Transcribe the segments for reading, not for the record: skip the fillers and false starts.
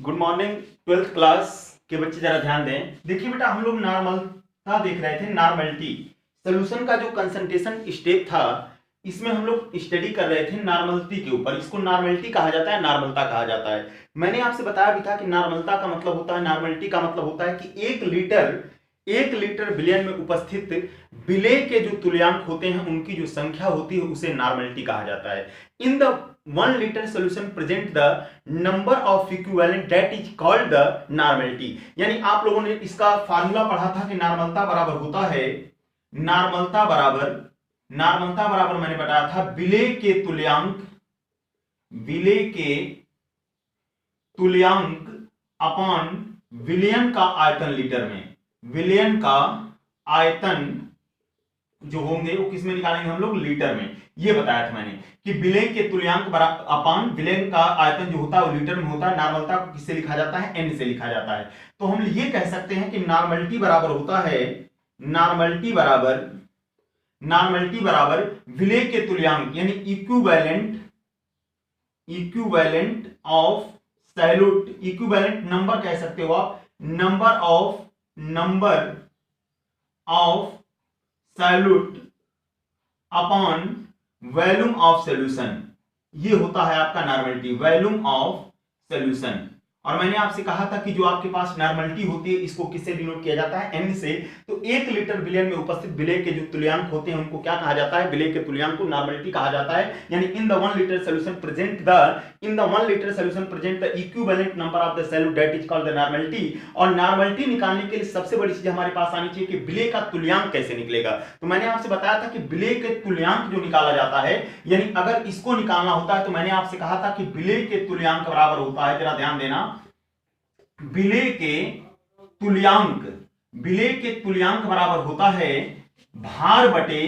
Good morning twelfth class के बच्चे जरा ध्यान दें। देखिए बेटा, हम लोग नॉर्मलता देख रहे थे, नॉर्मलिटी सोल्यूशन का जो कंसंट्रेशन स्टेप था, इसमें हम लोग स्टडी कर रहे थे नॉर्मलिटी के ऊपर। इसको नॉर्मलिटी कहा जाता है, नॉर्मलता कहा जाता है। मैंने आपसे बताया भी था कि नॉर्मलता का मतलब होता है, नॉर्मलिटी का मतलब होता है कि एक लीटर विलयन में उपस्थित विलेय के जो तुल्यांक होते हैं उनकी जो संख्या होती है उसे नॉर्मलिटी कहा जाता है। In the 1 liter solution present the number of equivalent that is called the normality। यानी आप लोगों ने इसका फार्मूला पढ़ा था कि नॉर्मलता बराबर होता है, नॉर्मलता बराबर मैंने बताया था विलेय के तुल्यांक अपॉन विलयन का आयतन लीटर में। विलयन का आयतन जो होंगे वो किस में निकालेंगे हम लोग, लीटर में। ये बताया था मैंने कि विलय के तुल्यांक अपान विलयन का आयतन जो होता है वो लीटर में होता है। नॉर्मलता को किससे लिखा जाता है, एन से लिखा जाता है। तो हम ये कह सकते हैं कि नॉर्मलिटी बराबर होता है, नॉर्मलिटी बराबर विलय के तुल्यांक यानी equivalent of salute, equivalent number कह सकते हो आप, number of salute upon volume of solution. ये होता है आपका नॉर्मलिटी, वॉल्यूम ऑफ सॉल्यूशन। और मैंने आपसे कहा था कि जो आपके पास नॉर्मलिटी होती है इसको किससे डिनोट किया जाता है, एन से। तो 1 लीटर विलयन में उपस्थित विलेय के जो तुल्यांक होते हैं उनको क्या कहा जाता है, विलेय के तुल्यांक को नॉर्मलिटी कहा जाता है। यानी in the 1 liter solution present the equivalent number of the solute that is called the normality. और नॉर्मलिटी निकालने के लिए सबसे बड़ी चीज हमारे पास आनी चाहिए कि विलेय का तुल्यांक कैसे निकलेगा। तो मैंने आपसे बताया था कि विलेय के तुल्यांक जो निकाला जाता है, यानी अगर इसको निकालना होता है तो मैंने आपसे कहा था कि विलेय के तुल्यांक बराबर होता है, जरा ध्यान देना, विलेय के तुल्यांक बराबर होता है भार बटे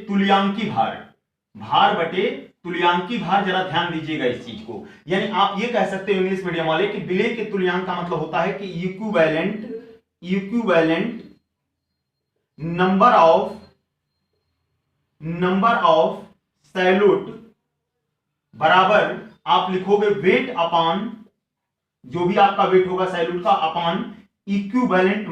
तुल्यांकी भार। जरा ध्यान दीजिएगा इस चीज को। यानी आप ये कह सकते हो इंग्लिश मीडियम वाले कि विलेय के तुल्यांक का मतलब होता है कि इक्विवेलेंट नंबर ऑफ सैल्यूट बराबर आप लिखोगे वेट अपॉन, जो भी आपका वेट होगा सैल्यूट का, अपॉन इक्विवेलेंट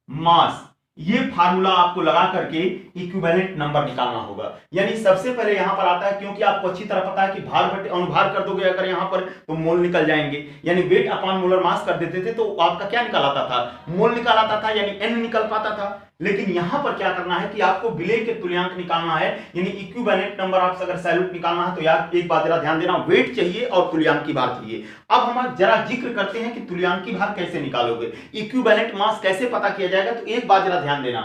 मास। ये फार्मूला आपको लगा करके इक्विवेलेंट नंबर निकालना होगा। यानी सबसे पहले यहां पर आता है, क्योंकि आपको अच्छी तरह पता है कि भार बटे अनुभार कर दोगे अगर यहां पर तो मोल निकल जाएंगे। यानी वेट अपॉन मोलर मास कर देते थे तो आपका क्या निकल आता था, मोल निकल आता था, यानी एन निकल पाता था। लेकिन यहां पर क्या करना है कि आपको विलेय के तुल्यांक निकालना है, यानी इक्विवेलेंट नंबर ऑफ अगर सैल्यूट निकालना है तो यार एक बात जरा ध्यान देना, वेट चाहिए और तुल्यांकी भार चाहिए। अब हम जरा जिक्र करते हैं कि तुल्यांकी भार कैसे निकालोगे, इक्विवेलेंट मास कैसे पता किया जाएगा। तो एक बात जरा ध्यान देना,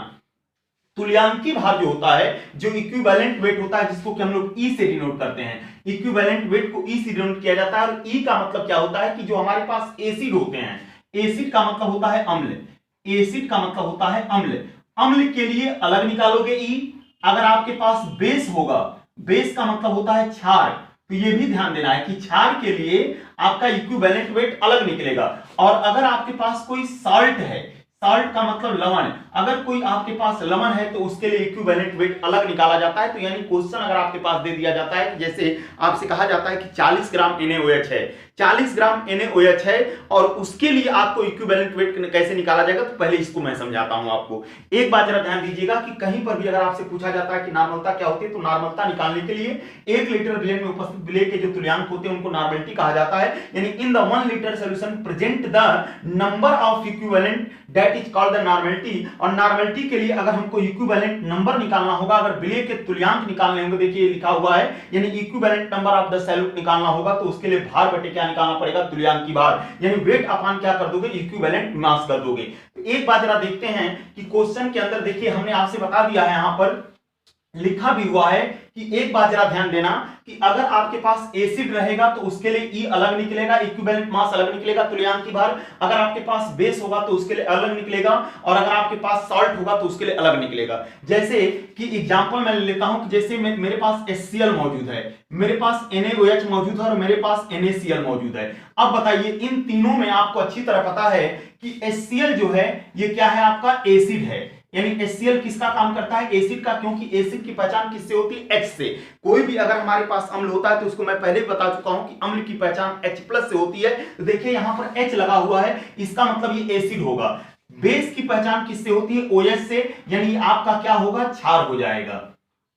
तुल्यांकी भार जो होता है, जो इक्विवेलेंट वेट होता है जिसको कि हम लोग ई से डिनोट करते हैं, इक्विवेलेंट वेट को ई से डिनोट किया जाता है। और ई का मतलब क्या होता है कि जो हमारे पास एसिड होते हैं, एसिड का मतलब होता है अम्ल, एसिड का मतलब होता है अम्ल। अम्ल के लिए अलग निकालोगे ई। अगर आपके पास बेस होगा, बेस का मतलब होता है क्षार, तो ये भी ध्यान देना है कि क्षार के लिए आपका इक्विवेलेंट वेट अलग निकलेगा। और अगर आपके पास कोई साल्ट है, साल्ट का मतलब लवण, अगर कोई आपके पास लवण है तो उसके लिए इक्विवेलेंट वेट अलग निकाला जाता है। तो यानी क्वेश्चन अगर आपके पास दे दिया जाता है कि जैसे आपसे कहा जाता है कि 40 ग्राम NaOH है, 40 ग्राम NaOH है और उसके लिए आपको इक्विवेलेंट वेट कैसे निकाला जाएगा, तो पहले इसको मैं समझाता हूं आपको। एक बात जरा ध्यान दीजिएगा कि कहीं पर भी अगर आपसे पूछा जाता है कि नॉर्मलता क्या होती है, तो नॉर्मलता निकालने के लिए 1 लीटर विलयन में उपस्थित विलेय के जो तुल्यांक होते हैं उनको नॉर्मलिटी कहा जाता है। यानी in the 1 liter solution present the number of equivalent that is called the normality. और नॉर्मलिटी के लिए अगर हमको इक्विवेलेंट नंबर निकालना होगा, अगर विलेय के तुल्यांक निकालने होंगे, देखिए लिखा हुआ है, यानी equivalent number of the salute निकालना होगा तो उसके लिए भार बटे क्या निकालना पड़ेगा, तुल्यांकी भार। यानी वेट अपॉन क्या कर दोगे, इक्विवेलेंट मास कर दोगे। तो एक बात जरा देखते हैं कि क्वेश्चन के अंदर देखिए हमने आपसे बता दिया है, यहां पर लिखा भी हुआ है कि एक बात जरा ध्यान देना कि अगर आपके पास एसिड रहेगा तो उसके लिए ई अलग निकलेगा, इक्विवेलेंट मास अलग निकलेगा, तुल्यांकी भार। अगर आपके पास बेस होगा तो उसके लिए अलग निकलेगा, और अगर आपके पास सॉल्ट होगा तो उसके लिए अलग निकलेगा। जैसे कि एग्जांपल मैं लेता हूं कि जैसे मेरे पास HCl मौजूद है, मेरे पास NaOH मौजूद है और मेरे पास NaCl मौजूद है। अब बताइए इन तीनों में आपको अच्छी तरह पता है कि HCl जो है ये क्या है, आपका एसिड है। यानी HCl किसका काम करता है? एसिड का, क्योंकि एसिड की पहचान किससे होती है? H से। कोई भी अगर हमारे पास अम्ल होता है तो उसको मैं पहले भी बता चुका हूं कि अम्ल की पहचान H+ से होती है। तो देखिए यहां पर H लगा हुआ है, इसका मतलब ये एसिड होगा। बेस की पहचान किससे होती है? OH से, यानी आपका क्या होगा? क्षार हो जाएगा।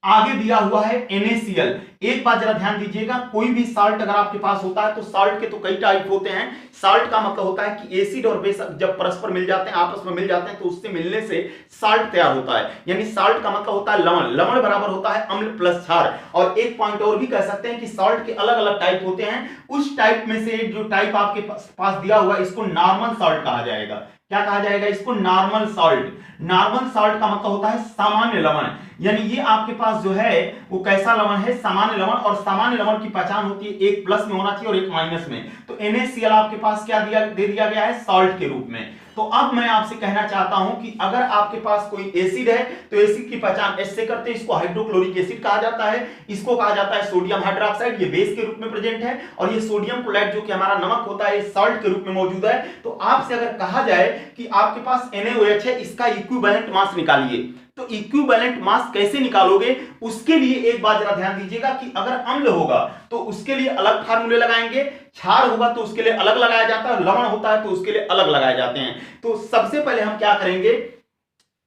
आगे दिया हुआ है NaCl। एक बात जरा ध्यान दीजिएगा, कोई भी साल्ट अगर आपके पास होता है तो साल्ट के तो कई टाइप होते हैं। साल्ट का मतलब होता है कि एसिड और बेस जब परस्पर मिल जाते हैं, आपस में मिल जाते हैं, तो उससे मिलने से साल्ट तैयार होता है। यानी साल्ट का मतलब होता है लवण। लवण बराबर होता है अम्ल प्लस क्षार। और एक पॉइंट और भी कह सकते हैं कि साल्ट के अलग अलग टाइप होते हैं। उस टाइप में से जो टाइप आपके पास दिया हुआ है, इसको नॉर्मल साल्ट कहा जाएगा। क्या कहा जाएगा? इसको नॉर्मल साल्ट। नॉर्मल साल्ट का मतलब होता है सामान्य लवण। यानी ये आपके पास जो है वो कैसा लवण है? सामान्य लवण। और सामान्य लवण की पहचान होती है एक प्लस में होना चाहिए और एक माइनस में। तो NaCl आपके पास क्या दे दिया गया है? सॉल्ट के रूप में। तो अब मैं आपसे कहना चाहता हूं कि अगर आपके पास कोई एसिड है तो एसिड की पहचान H से करते हैं, इसको हाइड्रोक्लोरिक एसिड कहा जाता है। इसको कहा जाता है सोडियम हाइड्रोक्साइड, ये बेस के रूप में प्रेजेंट है। और ये सोडियम क्लोराइड जो कि हमारा नमक होता है, ये सॉल्ट के रूप में मौजूद है। तो आपसे अगर कहा जाए कि आपके पास NaOH है, इसका इक्विवेलेंट मास निकालिए, तो इक्विवेलेंट मास कैसे निकालोगे? उसके लिए एक बात जरा ध्यान दीजिएगा कि अगर अम्ल होगा तो उसके लिए अलग फार्मूले लगाएंगे, क्षार होगा तो उसके लिए अलग लगाया जाता है, लवण होता है तो उसके लिए अलग लगाए जाते हैं। तो सबसे पहले हम क्या करेंगे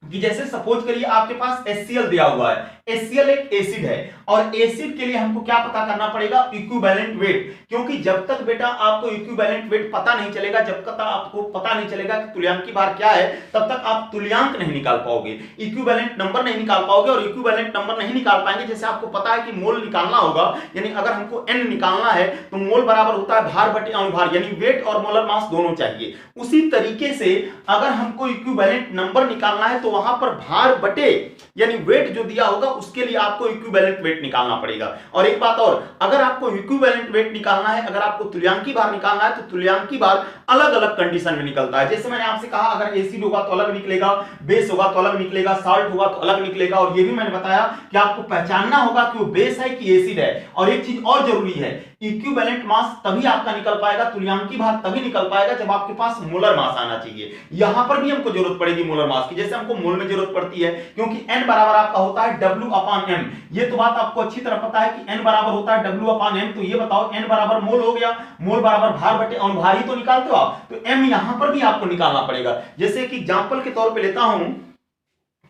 कि जैसे सपोज करिए आपके पास HCl दिया हुआ है। HCl एक एसिड है और एसिड के लिए हमको क्या पता करना पड़ेगा? Equivalent weight. क्योंकि जब तक बेटा आपको इक्विवेलेंट वेट पता नहीं चलेगा, जब तक आपको पता नहीं चलेगा कि तुल्यांकी भार क्या है, तब तक आप तुल्यांक नहीं निकाल पाओगे, इक्विवेलेंट नंबर नहीं निकाल पाओगे। और इक्विवेलेंट नंबर नहीं निकाल पाएंगे, जैसे आपको पता है कि मोल निकालना होगा, यानी अगर हमको N निकालना है तो मोल बराबर होता है भार बटे अणुभार, यानी वेट और मोलर मास दोनों चाहिए। उसी तरीके से अगर हमको इक्विवेलेंट नंबर निकालना है तो वहां पर भार बटे यानी वेट जो दिया होगा उसके लिए आपको इक्विवेलेंट वेट निकालना पड़ेगा। और एक बात और, अगर आपको इक्विवेलेंट वेट निकालना है, अगर आपको तुल्यांकी भार निकालना है, तो तुल्यांकी भार अलग अलग कंडीशन में निकलता है। जैसे मैंने आपसे कहा, अगर एसिड होगा तो अलग निकलेगा, बेस होगा तो अलग निकलेगा, साल्ट होगा तो अलग निकलेगा। और ये भी मैंने बताया कि आपको पहचानना होगा कि वो बेस है कि एसिड है। और एक चीज और जरूरी है, इक्विवेलेंट मास तभी आपका निकल पाएगा, तुल्यांकी भार तभी निकल पाएगा जब आपके पास मोलर मास आना चाहिए। यहां पर भी हमको जरूरत पड़ेगी मोलर मास की, जैसे हमको मोल में जरूरत पड़ती है, क्योंकि N बराबर आपका होता है W/M। ये तो बात आपको अच्छी तरह पता है कि N बराबर होता है W/M। तो ये बताओ N बराबर मोल हो गया, मोल बराबर भार बटे अणुभार ही तो निकालते हो आप, तो M यहां पर भी आपको निकालना पड़ेगा। जैसे कि एग्जांपल के तौर पे लेता हूं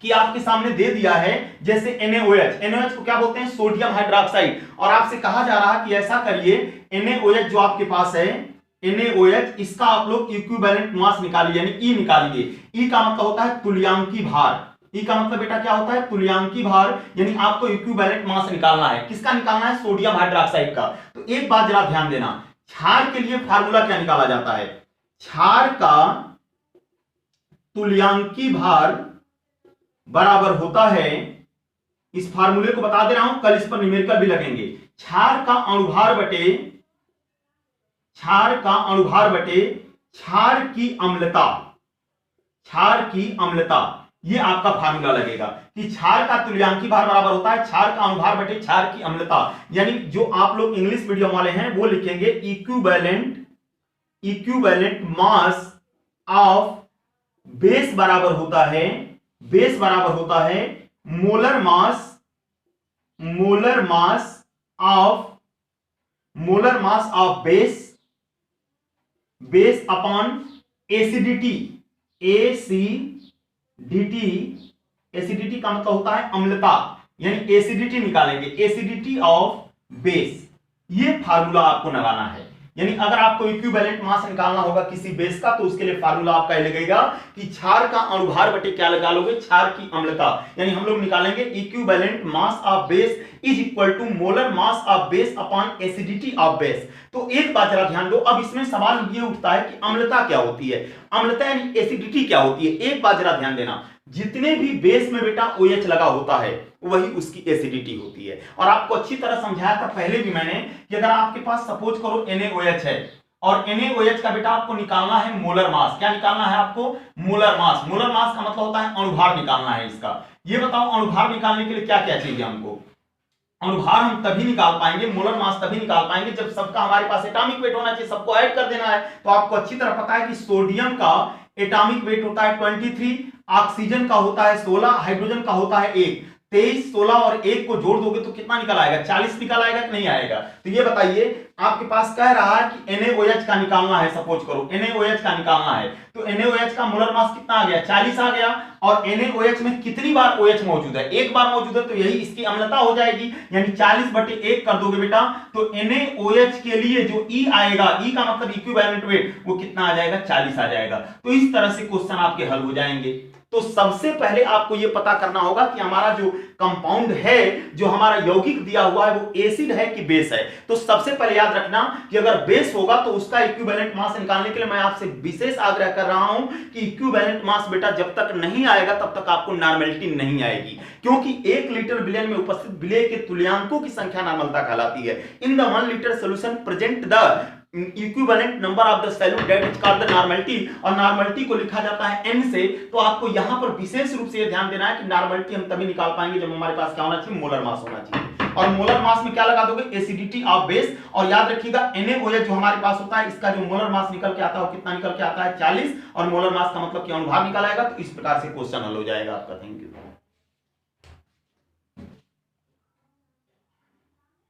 कि आपके सामने दे दिया है, जैसे NaOH को क्या बोलते हैं? Sodium hydroxide. और आपसे कहा जा रहा है कि ऐसा करिए, NaOH जो आपके पास है, NaOH, इसका आप लोग इक्विवेलेंट मास निकालिए, यानी E निकालिए। E का मतलब होता है तुल्यांकी भार। E का मतलब बेटा क्या होता है? तुल्यांकी भार। यानी आपको इक्विवेलेंट मास निकालना है, किसका निकालना है? सोडियम हाइड्रोक्साइड का। तो एक बात जरा ध्यान देना, क्षार के लिए फार्मूला क्या निकाला जाता है? क्षार का तुल्यांकी भार बराबर होता है, इस फार्मूले को बता दे रहा हूं, कल इस पर न्यूमेरिकल भी लगेंगे। क्षार का अणुभार बटे क्षार की अम्लता, क्षार की अम्लता, ये आपका फार्मूला लगेगा कि क्षार का तुल्यांकी भार बराबर होता है क्षार का अणुभार बटे क्षार की अम्लता। यानी जो आप लोग इंग्लिश मीडियम वाले हैं वो लिखेंगे इक्विवेलेंट मास ऑफ बेस बराबर होता है, बेस बराबर होता है molar mass of base upon acidity. Acidity का मतलब होता है अम्लता, यानी एसिडिटी निकालेंगे, एसिडिटी ऑफ बेस। ये फार्मूला आपको लगाना है। यानी अगर आपको इक्विवेलेंट मास निकालना होगा किसी बेस का, तो उसके लिए फार्मूला आपका लगेगा कि क्षार का अणुभार बटे क्या लगा लोगे? क्षार की अम्लता। यानी हम लोग निकालेंगे equivalent mass of base is equal to molar mass of base upon acidity of base. तो एक बात जरा ध्यान दो, अब इसमें सवाल ये उठता है कि अम्लता क्या होती है, अम्लता यानी एसिडिटी क्या होती है। एक बात जरा ध्यान देना, जितने भी बेस में बेटा OH लगा होता है वही उसकी एसिडिटी होती है। और आपको अच्छी तरह समझाया था पहले भी मैंने कि अगर आपके पास सपोज करो NaOH है और NaOH का बेटा आपको निकालना है मोलर मास। क्या निकालना है आपको? Molar mass. मोलर मास का मतलब होता है अणुभार निकालना है इसका। ये बताओ अणुभार निकालने के लिए क्या क्या चाहिए हमको? अणुभार हम तभी निकाल पाएंगे, मोलर मास तभी निकाल पाएंगे जब सबका हमारे पास एटॉमिक वेट होना चाहिए, सबको ऐड कर देना है। तो आपको अच्छी तरह पता है कि सोडियम का एटॉमिक वेट होता है 23 ऑक्सीजन का होता है 16, हाइड्रोजन का होता है 1। 23, 16 और 1 को जोड़ दोगे तो कितना निकल आएगा? 40 निकल आएगा कि नहीं आएगा? तो ये बताइए, आपके पास कह रहा है कि NaOH का निकालना है, सपोज करो NaOH का निकालना है, तो NaOH का मोलर मास कितना आ गया? 40 आ गया। और NaOH में कितनी बार OH मौजूद है? एक बार मौजूद है, तो यही इसकी अम्लता हो जाएगी, यानी 40/1 कर दोगे बेटा, तो NaOH के लिए जो E आएगा, E का मतलब इक्विवेलेंट वेट, वो कितना आ जाएगा? 40 आ जाएगा। तो इस तरह से क्वेश्चन आपके हल हो जाएंगे। तो सबसे पहले आपको यह पता करना होगा कि हमारा जो कंपाउंड है, जो हमारा यौगिक दिया हुआ है, वो एसिड है कि बेस है। तो सबसे पहले याद रखना कि अगर बेस होगा तो उसका इक्विवेलेंट मास निकालने के लिए मैं आपसे विशेष आग्रह कर रहा हूं कि इक्विवेलेंट मास बेटा जब तक नहीं आएगा तब तक आपको नॉर्मेलिटी नहीं आएगी, क्योंकि 1 लीटर विलयन में उपस्थित विलय के तुल्यांकों की संख्या नॉर्मलता कहलाती है। In the 1 litre solution present the equivalent number of the solute that is called the normality, और नॉर्मलिटी को लिखा जाता है n से। तो आपको यहां पर विशेष रूप से ध्यान देना है कि नॉर्मलिटी हम तभी निकाल पाएंगे जब हमारे पास क्या होना चाहिए? मोलर मास होना चाहिए। और मोलर मास में क्या लगा दोगे? Acidity of base. और याद रखिएगा NaOH जो हमारे पास होता है, इसका जो मोलर मास निकल के आता है वो कितना निकल के आता है? 40। और मोलर मास का मतलब कि अनुभार निकल आएगा। तो इस प्रकार से क्वेश्चन हल हो जाएगा आपका। Thank you.